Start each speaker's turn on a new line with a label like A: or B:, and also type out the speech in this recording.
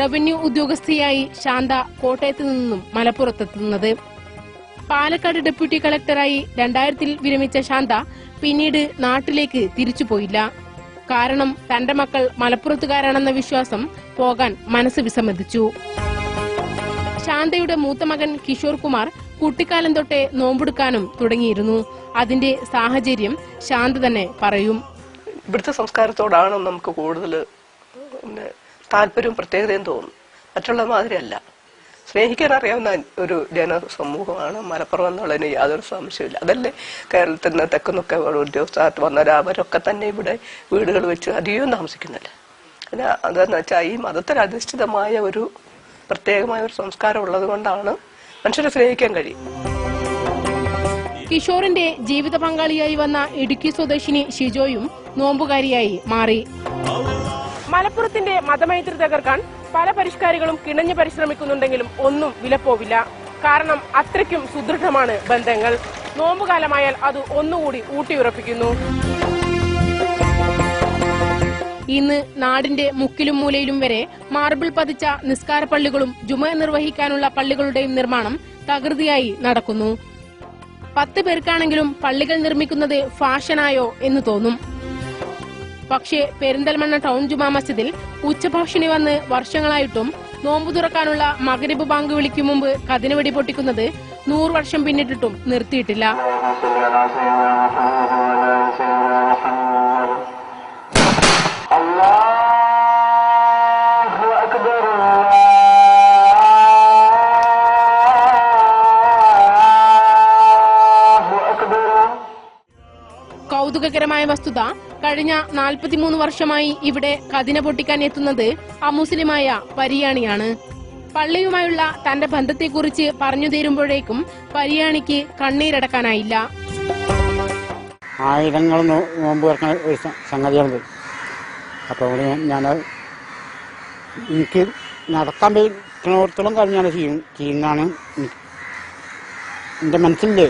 A: Revenue ഉദ്യോഗസ്ഥയായി Shantha കോട്ടയത്ത് നിന്നും മലപ്പുറത്തെത്തുന്നത്. Palakkad deputy കളക്ടറായി 2000-ൽ വിരമിച്ച ശാന്ത പിന്നീട് നാട്ടിലേക്ക് തിരിച്ചുപോയില്ല. കാരണം തന്റെ മക്കൾ മലപ്പുറത്തുകാരാണെന്ന വിശ്വാസം പോകാൻ മനസ്സ് വിസമ്മതിച്ചു. ശാന്തയുടെ മൂത്ത മകൻ കിഷോർ കുമാർ കുട്ടിക്കാലം തൊട്ടേ നോമ്പെടുക്കാനും തുടങ്ങിയിരുന്നു. അതിന്റെ സാഹചര്യം ശാന്ത തന്നെ പറയും.
B: ഇവിടുത്തെ സംസ്കാരത്തോടാണ് നമുക്ക് കൂടുതൽ താല്പര്യവും പ്രത്യേകതയും തോന്നും. മറ്റുള്ള മാതിരിയല്ല. സ്നേഹിക്കാൻ അറിയാവുന്ന ഒരു ജനസമൂഹമാണ് മലപ്പുറം എന്നുള്ളതിന് യാതൊരു സംശയമില്ല. അതല്ലേ കേരളത്തിൽ നിന്ന് തെക്കുന്നൊക്കെ ഉദ്യോഗസ്ഥർ വന്നവർ അവരൊക്കെ തന്നെ ഇവിടെ വീടുകൾ വെച്ച് അധികവും താമസിക്കുന്നില്ല. അതെന്ന് വെച്ചാൽ ഈ മതത്തിൽ അധിഷ്ഠിതമായ ഒരു പ്രത്യേകമായ ഒരു സംസ്കാരം ഉള്ളത് കൊണ്ടാണ് മനുഷ്യരെ സ്നേഹിക്കാൻ കഴിയും.
A: കിഷോറിന്റെ ജീവിത പങ്കാളിയായി വന്ന ഇടുക്കി സ്വദേശിനി ഷിജോയും നോമ്പുകാരിയായി മാറി. മലപ്പുറത്തിന്റെ മതമൈത്രി തകർക്കാൻ പല പരിഷ്കാരികളും കിണഞ്ഞു പരിശ്രമിക്കുന്നുണ്ടെങ്കിലും ഒന്നും വിലപ്പോവില്ല. കാരണം അത്രയ്ക്കും സുദൃഢമാണ് ബന്ധങ്ങൾ. നോമ്പുകാലമായാൽ അത് ഒന്നുകൂടി ഊട്ടിയുറപ്പിക്കുന്നു. ഇന്ന് നാടിന്റെ മുക്കിലും മൂലയിലും വരെ മാർബിൾ പതിച്ച നിസ്കാര പള്ളികളും ജുമ നിർവഹിക്കാനുള്ള പള്ളികളുടെയും നിർമ്മാണം തകൃതിയായി നടക്കുന്നു. 10 പേർക്കാണെങ്കിലും പള്ളികൾ നിർമ്മിക്കുന്നത് ഫാഷനായോ എന്ന് തോന്നും. പക്ഷേ പെരിന്തൽമണ്ണ ടൗൺ ജുമാ മസ്ജിദിൽ ഉച്ചഭാഷിണി വന്ന് വർഷങ്ങളായിട്ടും നോമ്പു തുറക്കാനുള്ള മഗ്രിബ് ബാങ്ക് വിളിക്കും മുമ്പ് കതിനവെടി പൊട്ടിക്കുന്നത് 100 വർഷം പിന്നിട്ടിട്ടും നിർത്തിയിട്ടില്ല. കൗതുകകരമായ വസ്തുത, കഴിഞ്ഞ 43 വർഷമായി ഇവിടെ കതിന പൊട്ടിക്കാൻ എത്തുന്നത് അമുസ്ലിമായ പരിയാണിയാണ്. പള്ളിയുമായുള്ള തന്റെ ബന്ധത്തെക്കുറിച്ച് പറഞ്ഞു തീരുമ്പോഴേക്കും പരിയാണിക്ക് കണ്ണീരടക്കാനായില്ല.
C: ആയിരങ്ങൾ നോമ്പ് തുറക്കുന്ന ഒരു സംഗതിയാണിത്. അപ്പോൾ ഞാൻ എനിക്ക് നടക്കാൻ പറ്റുന്നിടത്തോളം കാര്യം ഞാൻ ചെയ്യുന്നതാണ് എന്റെ മനസ്സിലെ